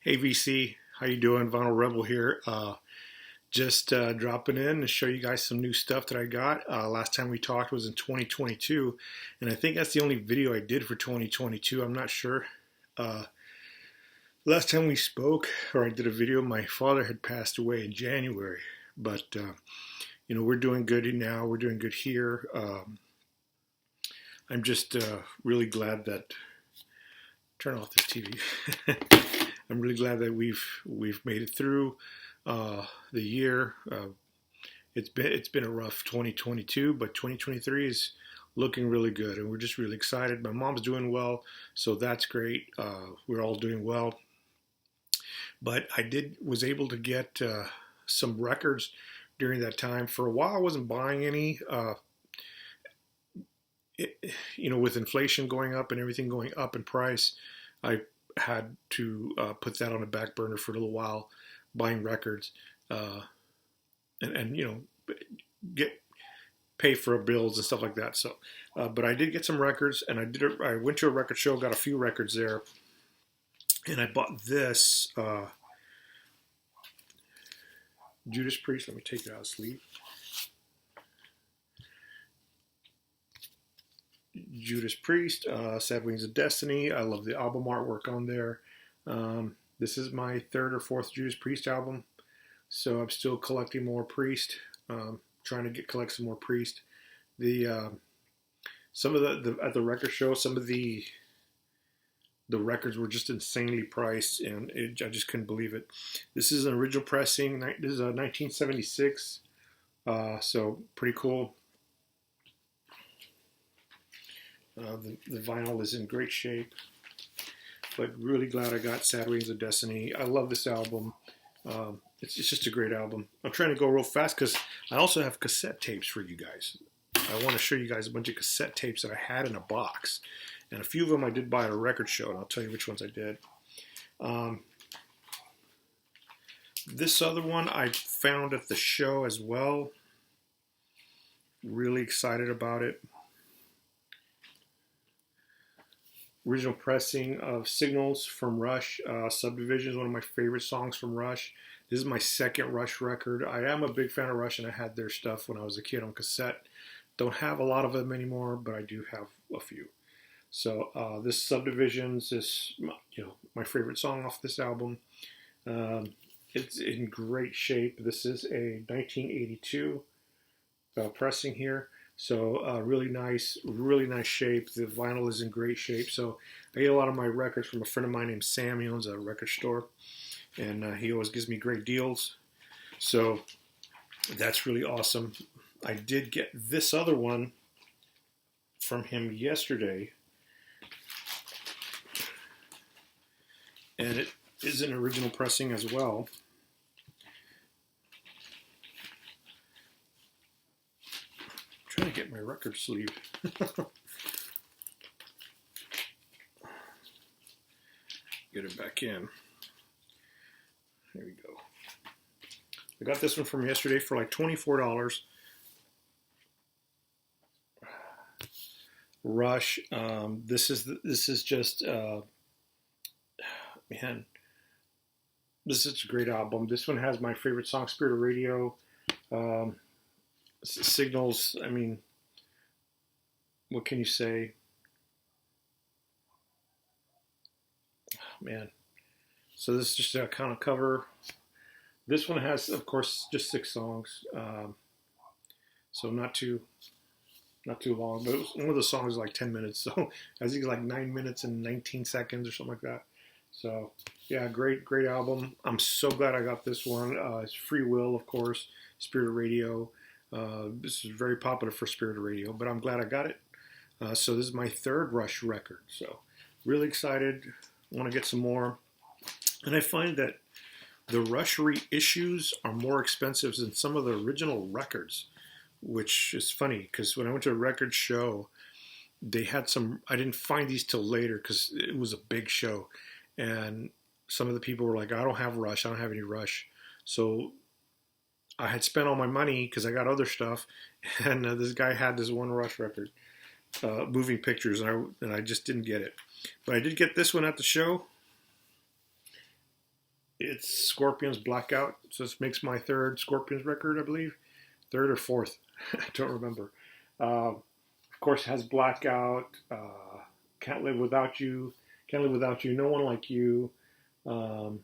Hey VC, how you doing? Vinyl Rebel here. Just dropping in to show you guys some new stuff that I got. Last time we talked was in 2022, and I think that's the only video I did for 2022. I'm not sure. Uh, Last time we spoke, or I did a video, my father had passed away in January, but we're doing good now. We're doing good here. I'm just really glad that. Turn off this TV. I'm really glad that we've made it through the year. It's been a rough 2022, but 2023 is looking really good, and we're just really excited. My mom's doing well, so that's great. We're all doing well. But was able to get some records during that time. For a while, I wasn't buying any. With inflation going up and everything going up in price, I had to put that on a back burner for a little while, buying records, and get pay for bills and stuff like that. So, but I did get some records, and I went to a record show, got a few records there, and I bought this Judas Priest. Let me take it out of sleeve. Judas Priest, Sad Wings of Destiny. I love the album artwork on there. This is my third or fourth Judas Priest album, so I'm still collecting more Priest. Trying to collect some more Priest. Some of the at the record show, some of the records were just insanely priced, and I just couldn't believe it. This is an original pressing. This is a 1976, so pretty cool. The vinyl is in great shape, but really glad I got Sad Wings of Destiny. I love this album. It's just a great album. I'm trying to go real fast because I also have cassette tapes for you guys. I want to show you guys a bunch of cassette tapes that I had in a box. And a few of them I did buy at a record show, and I'll tell you which ones I did. This other one I found at the show as well. Really excited about it. Original pressing of Signals from Rush. Subdivision is one of my favorite songs from Rush. This is my second Rush record. I am a big fan of Rush, and I had their stuff when I was a kid on cassette. Don't have a lot of them anymore, but I do have a few. So this Subdivisions is my favorite song off this album. It's in great shape. This is a 1982 pressing here. So really nice shape. The vinyl is in great shape. So I get a lot of my records from a friend of mine named Sam. He owns a record store, and he always gives me great deals. So that's really awesome. I did get this other one from him yesterday, and it is an original pressing as well. Trying to get my record sleeve. Get it back in. There we go. I got this one from yesterday for like $24. Rush. This is just man. This is a great album. This one has my favorite song, Spirit of Radio. Signals, I mean, what can you say? Oh, man. So this is just a kind of cover. This one has, of course, just 6 songs. So not too long. But one of the songs is like 10 minutes. So I think it's like 9 minutes and 19 seconds or something like that. So yeah, great album. I'm so glad I got this one. It's Free Will, of course, Spirit of Radio. This is very popular for Spirit of Radio, but I'm glad I got it. So this is my third Rush record. So really excited. Want to get some more. And I find that the Rush reissues are more expensive than some of the original records, which is funny because when I went to a record show, they had some. I didn't find these till later because it was a big show, and some of the people were like, "I don't have Rush. I don't have any Rush." So I had spent all my money because I got other stuff, and this guy had this one Rush record, Moving Pictures, and I just didn't get it. But I did get this one at the show, It's Scorpions Blackout. So this makes my third Scorpions record, I believe. Third or fourth. I don't remember. Of course, it has Blackout, Can't Live Without You, Can't Live Without You, No One Like You, um,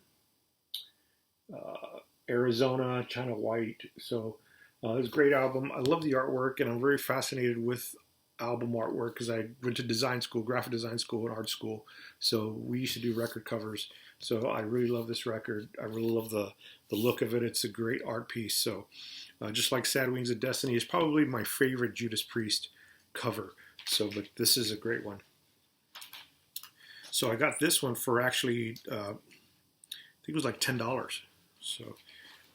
Arizona, China White. So it's a great album. I love the artwork, and I'm very fascinated with album artwork because I went to design school, graphic design school, and art school. So we used to do record covers. So I really love this record. I really love the look of it. It's a great art piece. So just like Sad Wings of Destiny is probably my favorite Judas Priest cover. So, but this is a great one. So I got this one for actually, I think it was like $10. So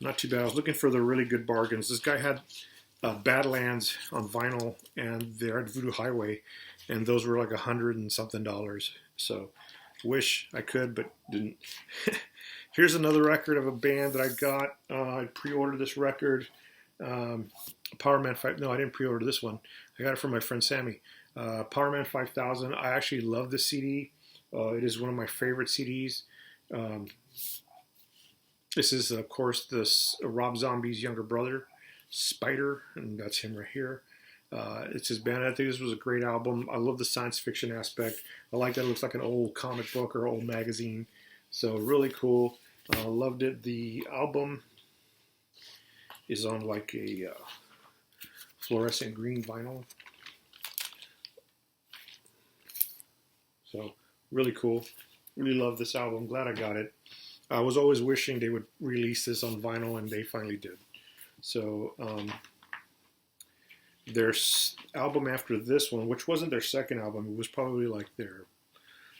not too bad. I was looking for the really good bargains. This guy had Badlands on vinyl, and they're at Voodoo Highway, and those were like $100 and something. So wish I could, but didn't. Here's another record of a band that I got. I pre-ordered this record. Powerman 5. No, I didn't pre-order this one. I got it from my friend Sammy. Powerman 5000. I actually love this CD. It is one of my favorite CDs. This is, of course, this Rob Zombie's younger brother, Spider, and that's him right here. It's his band. I think this was a great album. I love the science fiction aspect. I like that it looks like an old comic book or old magazine. So really cool. Loved it. The album is on like a fluorescent green vinyl. So really cool. Really love this album. Glad I got it. I was always wishing they would release this on vinyl, and they finally did. So their album after this one, which wasn't their second album, it was probably like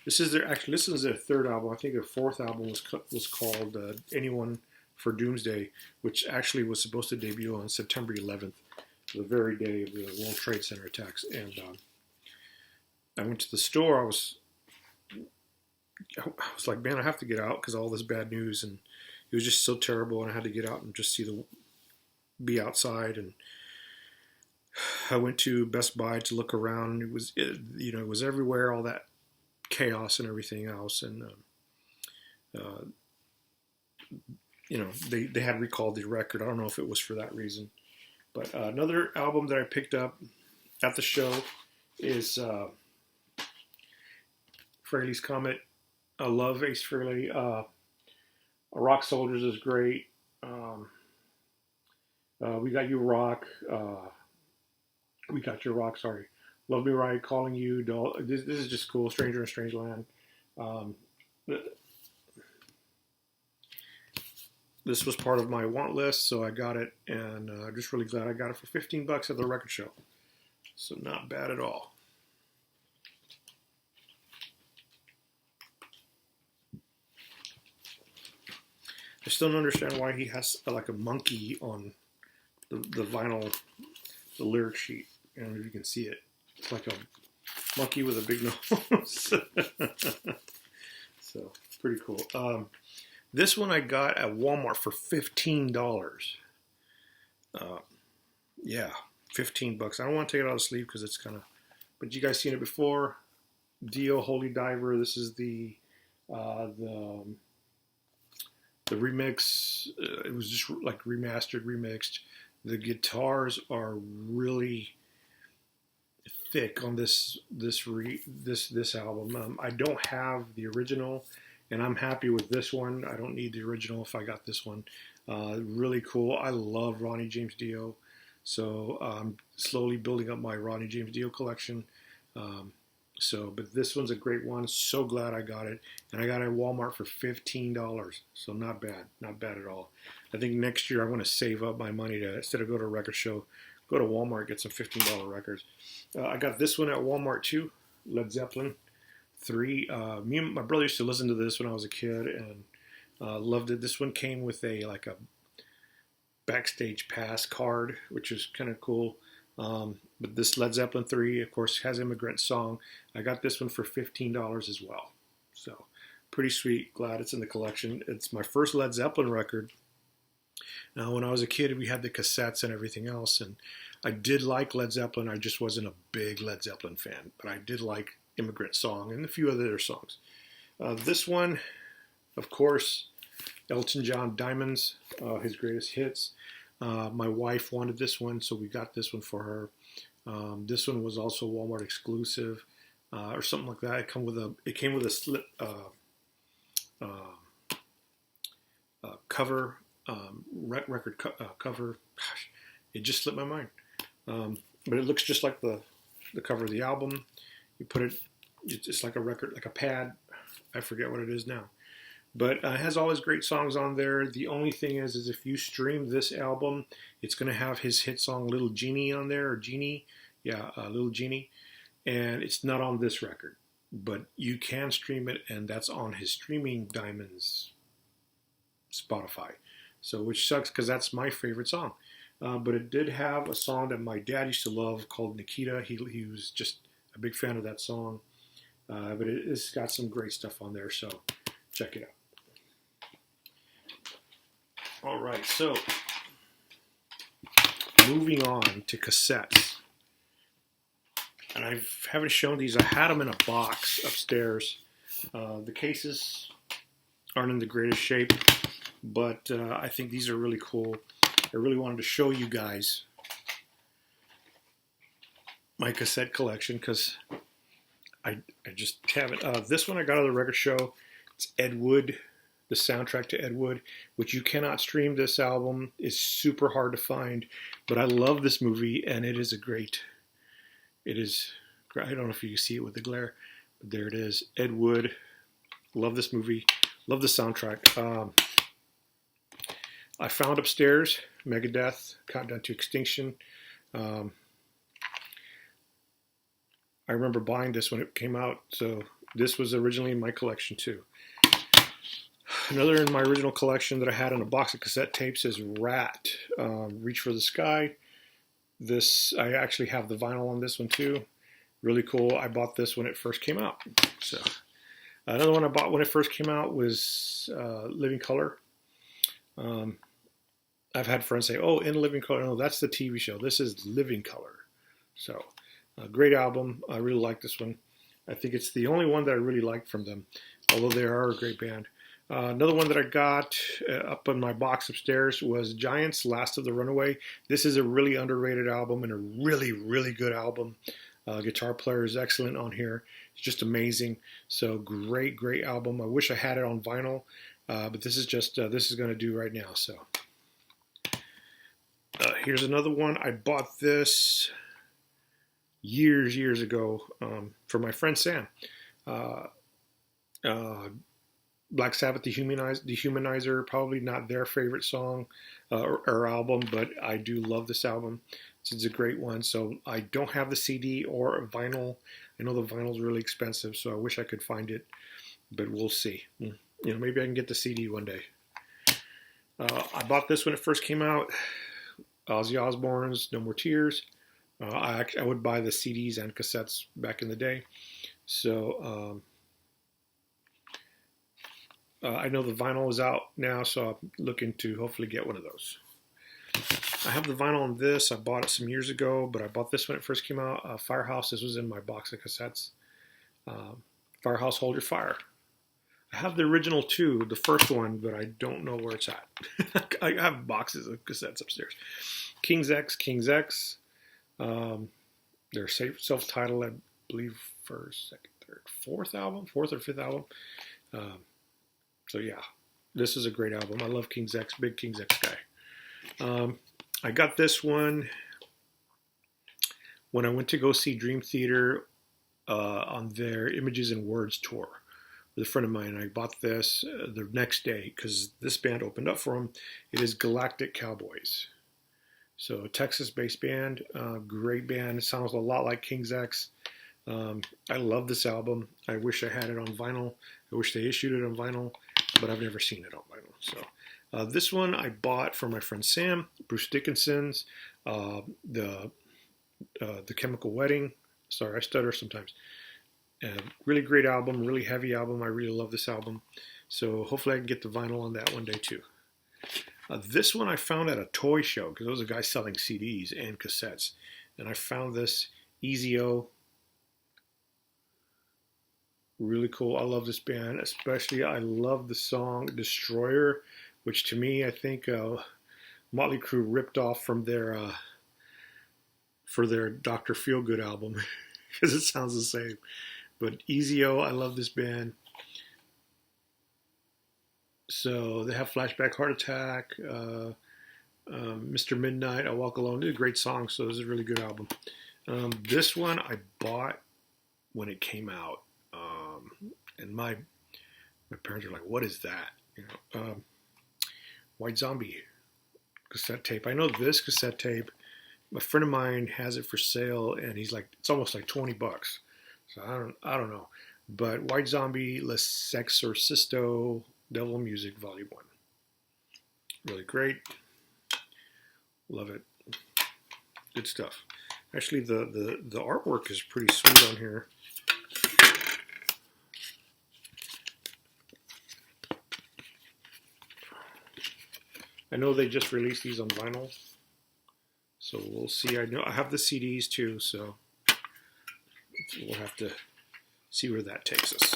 this is their third album. I think their fourth album was called Anyone for Doomsday, which actually was supposed to debut on September 11th, the very day of the World Trade Center attacks. And I went to the store. I was like, man, I have to get out because all this bad news, and it was just so terrible, and I had to get out and just be outside. And I went to Best Buy to look around. It was everywhere, all that chaos and everything else, and they had recalled the record. I don't know if it was for that reason, but another album that I picked up at the show is Frehley's Comet. I love Ace Frehley. Rock Soldiers is great. We Got You Rock. We Got Your Rock, sorry. Love Me Right, Calling You. This is just cool. Stranger in Strange Land. This was part of my want list, so I got it, and I'm just really glad I got it for $15 at the record show. So not bad at all. I still don't understand why he has like a monkey on the vinyl, the lyric sheet. I don't know if you can see it. It's like a monkey with a big nose. So, pretty cool. This one I got at Walmart for $15. Yeah, $15. I don't want to take it out of the sleeve because it's kind of... But you guys seen it before. Dio, Holy Diver. This is the remix. It was just like remastered, remixed. The guitars are really thick on this album. I don't have the original, and I'm happy with this one. I don't need the original if I got this one. Really cool. I love Ronnie James Dio, so I'm slowly building up my Ronnie James Dio collection. But this one's a great one. So glad I got it. And I got it at Walmart for $15. So not bad. Not bad at all. I think next year I want to save up my money to, instead of go to a record show, go to Walmart, get some $15 records. I got this one at Walmart too. Led Zeppelin 3. Me and my brother used to listen to this when I was a kid, and loved it. This one came with a backstage pass card, which is kind of cool. But this Led Zeppelin 3, of course, has Immigrant Song. I got this one for $15 as well. So pretty sweet. Glad it's in the collection. It's my first Led Zeppelin record. Now, when I was a kid, we had the cassettes and everything else, and I did like Led Zeppelin. I just wasn't a big Led Zeppelin fan, but I did like Immigrant Song and a few other songs. This one, of course, Elton John Diamonds, his greatest hits. My wife wanted this one, so we got this one for her. This one was also Walmart exclusive, or something like that. It came with a slip cover, record cover. Gosh, it just slipped my mind. But it looks just like the cover of the album. You put it, it's like a record, like a pad. I forget what it is now. But it has all his great songs on there. The only thing is if you stream this album, it's going to have his hit song Little Genie on there, or Genie. Yeah, Little Genie. And it's not on this record. But you can stream it, and that's on his Streaming Diamonds Spotify. So, which sucks because that's my favorite song. But it did have a song that my dad used to love called Nikita. He was just a big fan of that song. But it's got some great stuff on there, so check it out. All right, so moving on to cassettes. And I haven't shown these. I had them in a box upstairs. The cases aren't in the greatest shape, but I think these are really cool. I really wanted to show you guys my cassette collection because I just have it. This one I got at the record show. It's Ed Wood, the soundtrack to Ed Wood, which you cannot stream this album. It's super hard to find, but I love this movie, and it is I don't know if you can see it with the glare, but there it is. Ed Wood. Love this movie. Love the soundtrack. I found upstairs Megadeth, Countdown to Extinction. I remember buying this when it came out, so this was originally in my collection too. Another in my original collection that I had in a box of cassette tapes is Rat, Reach for the Sky. This, I actually have the vinyl on this one too. Really cool. I bought this when it first came out. So another one I bought when it first came out was Living Color. I've had friends say, "Oh, In Living Color." No, that's the TV show. This is Living Color. So, great album. I really like this one. I think it's the only one that I really liked from them, although they are a great band. Another one that I got up in my box upstairs was Giants, Last of the Runaway. This is a really underrated album and a really, really good album. Guitar player is excellent on here. It's just amazing. So great, great album. I wish I had it on vinyl, but this is just, this is going to do right now. So here's another one. I bought this years ago for my friend Sam. Black Sabbath Dehumanizer, probably not their favorite song or album, but I do love this album. It's a great one. So I don't have the CD or a vinyl. I know the vinyl is really expensive, so I wish I could find it, but we'll see. You know, maybe I can get the CD one day. I bought this when it first came out. Ozzy Osbourne's No More Tears. I would buy the CDs and cassettes back in the day. So I know the vinyl is out now, so I'm looking to hopefully get one of those. I have the vinyl on this. I bought it some years ago, but I bought this when it first came out. Firehouse. This was in my box of cassettes. Firehouse, Hold Your Fire. I have the original too, the first one, but I don't know where it's at. I have boxes of cassettes upstairs. King's X. Their self-titled, I believe, first, second, third, fourth or fifth album. So yeah, this is a great album. I love King's X, big King's X guy. I got this one when I went to go see Dream Theater on their Images and Words tour with a friend of mine. I bought this the next day because this band opened up for them. It is Galactic Cowboys. So a Texas-based band, great band. It sounds a lot like King's X. I love this album. I wish I had it on vinyl. I wish they issued it on vinyl, but I've never seen it on vinyl. So this one I bought from my friend Sam, Bruce Dickinson's, the Chemical Wedding. Sorry, I stutter sometimes. Really great album, really heavy album. I really love this album. So hopefully I can get the vinyl on that one day too. This one I found at a toy show because there was a guy selling CDs and cassettes. And I found this Easy-O Really cool. I love this band, especially I love the song Destroyer, which to me I think Motley Crue ripped off from their for their Dr. Feelgood album because it sounds the same. But Ezio, I love this band. So they have Flashback Heart Attack, Mr. Midnight, I Walk Alone. They're a great song, so this is a really good album. This one I bought when it came out. And my parents were like, "What is that?" White Zombie cassette tape. I know this cassette tape. A friend of mine has it for sale, and he's like, it's almost like $20. So I don't know. But White Zombie, Les Sexorcisto, Devil Music, Volume 1. Really great. Love it. Good stuff. Actually, the artwork is pretty sweet on here. I know they just released these on vinyl, so we'll see. I know I have the CDs too, so we'll have to see where that takes us.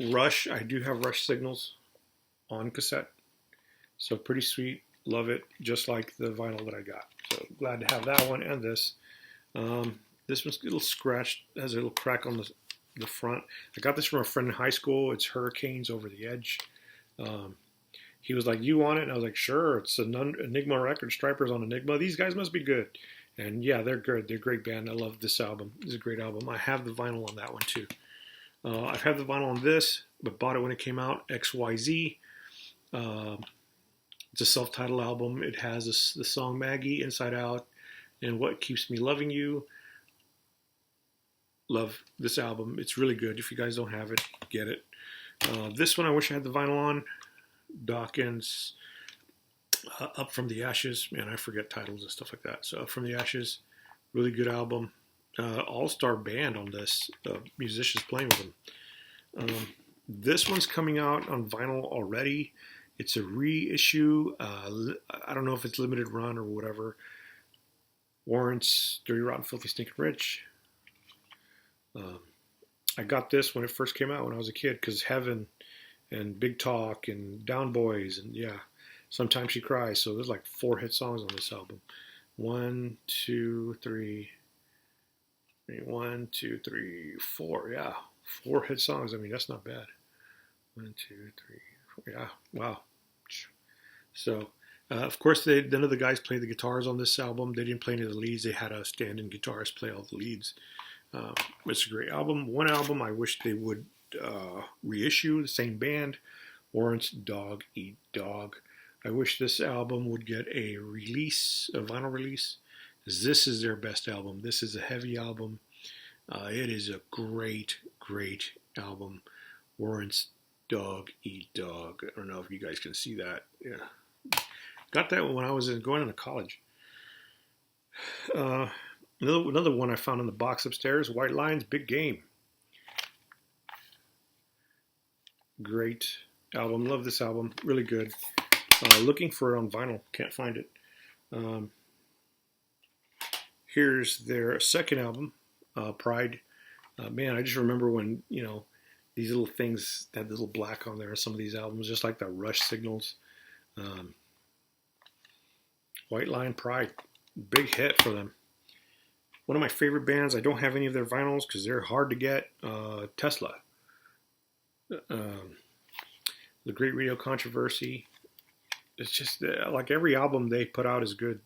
Rush, I do have Rush Signals on cassette, so pretty sweet. Love it, just like the vinyl that I got. So glad to have that one and this. This one's a little scratched, has a little crack on the front. I got this from a friend in high school. It's Hurricanes Over the Edge. He was like, "You want it?" And I was like, "Sure." It's an Enigma record. Stripers on Enigma. These guys must be good. And yeah, they're good. They're a great band. I love this album. It's a great album. I have the vinyl on that one too. I've had the vinyl on this, but bought it when it came out. XYZ. It's a self-titled album. It has the song Maggie, Inside Out, and What Keeps Me Loving You. Love this album. It's really good. If you guys don't have it, get it. This one I wish I had the vinyl on. Dawkins, Up From the Ashes. Man, I forget titles and stuff like that. So Up From the Ashes, really good album. All-star band on this. Musicians playing with them. This one's coming out on vinyl already. It's a reissue. I don't know if it's limited run or whatever. Warrants, Dirty Rotten Filthy Stinking Rich. I got this when it first came out when I was a kid because Heaven and Big Talk and Down Boys and yeah, Sometimes She Cries. So there's like 4 hit songs on this album. 1, 2, 3. 1, 2, 3, 4. Yeah, 4 hit songs. I mean, that's not bad. 1, 2, 3, 4. Yeah, wow. So, of course, none of the guys played the guitars on this album. They didn't play any of the leads. They had a stand-in guitarist play all the leads. It's a great album. One album I wish they would reissue, the same band, Warrants, Dog Eat Dog. I wish this album would get a release, a vinyl release, because this is their best album. This is a heavy album. It is a great, great album. Warrants, Dog Eat Dog. I don't know if you guys can see that. Yeah. Got that when I was going into college. Another one I found in the box upstairs, White Lines, Big Game. Great album. Love this album. Really good. Looking for it on vinyl. Can't find it. Here's their second album, Pride. Man, I just remember when, these little things had this little black on there, some of these albums, just like the Rush Signals. White Line, Pride. Big hit for them. One of my favorite bands, I don't have any of their vinyls because they're hard to get, Tesla. The Great Radio Controversy. It's just like every album they put out is good.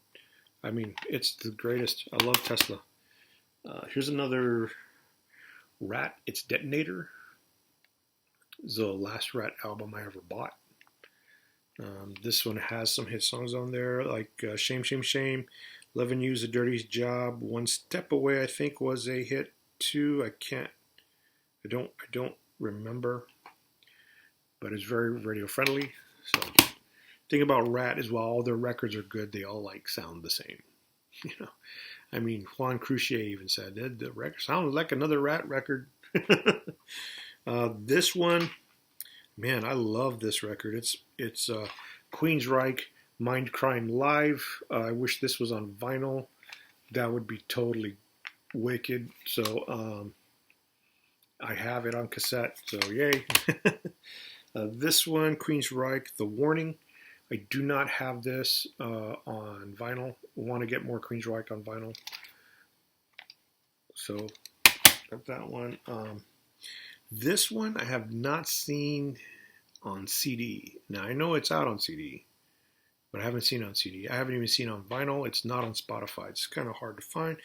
I mean, it's the greatest. I love Tesla. Here's another Rat. It's Detonator. It's the last Rat album I ever bought. This one has some hit songs on there, like Shame, Shame, Shame, Loving You's the Dirtiest Job, One Step Away, I think was a hit too. I don't remember, but it's very radio friendly. So, thing about Rat is while all their records are good, they all sound the same. I mean, Juan Croucier even said the record sounded like another Rat record. This one, man, I love this record. It's Queensryche, Mind Crime Live. I wish this was on vinyl. That would be totally wicked. So I have it on cassette. So yay. This one, Queensryche, The Warning. I do not have this on vinyl. I want to get more Queensryche on vinyl. So got that one. This one I have not seen on CD. Now I know it's out on CD, but I haven't seen it on CD. I haven't even seen it on vinyl. It's not on Spotify. It's kind of hard to find.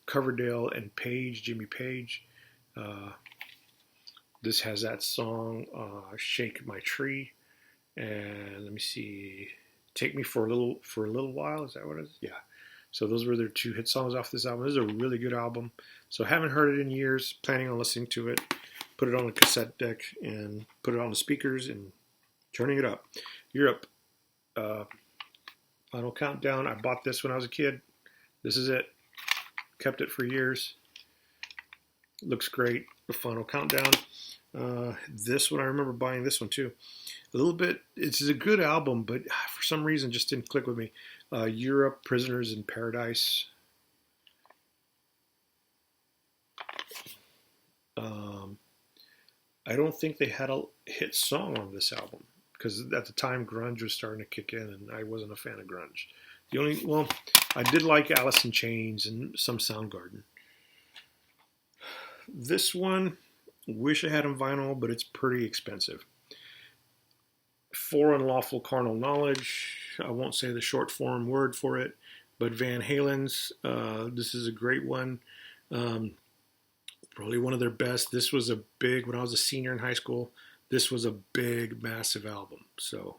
Coverdale and Page, Jimmy Page. This has that song, "Shake My Tree," and let me see, "Take Me for a Little While." Is that what it is? Yeah. So those were their two hit songs off this album. This is a really good album. So haven't heard it in years. Planning on listening to it. Put it on a cassette deck and put it on the speakers and turning it up. Europe. Final Countdown. I bought this when I was a kid. This is it. Kept it for years. Looks great. The Final Countdown. This one, I remember buying this one too. A little bit, it's a good album, but for some reason just didn't click with me. Europe, Prisoners in Paradise. I don't think they had a hit song on this album because at the time grunge was starting to kick in and I wasn't a fan of grunge. Well, I did like Alice in Chains and some Soundgarden. This one, wish I had on vinyl, but it's pretty expensive. For Unlawful Carnal Knowledge, I won't say the short form word for it, but Van Halen's, this is a great one. Probably one of their best. This was when I was a senior in high school, this was a big, massive album. So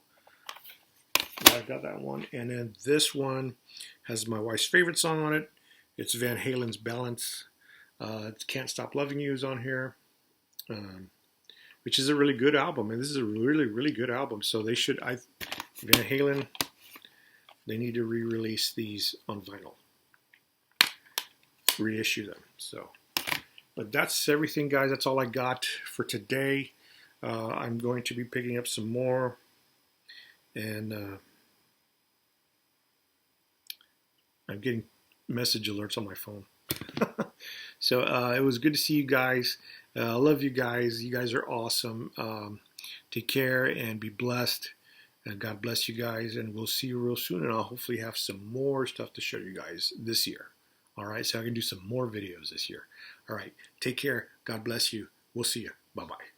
I got that one. And then this one has my wife's favorite song on it. It's Van Halen's Balance. It's Can't Stop Loving You is on here. Which is a really good album, and this is a really, really good album. So they should, Van Halen, they need to re-release these on vinyl, reissue them. So, but that's everything, guys. That's all I got for today. I'm going to be picking up some more, and I'm getting message alerts on my phone. So it was good to see you guys. I love you guys. You guys are awesome. Take care and be blessed. And God bless you guys. And we'll see you real soon. And I'll hopefully have some more stuff to show you guys this year. All right. So I can do some more videos this year. All right. Take care. God bless you. We'll see you. Bye-bye.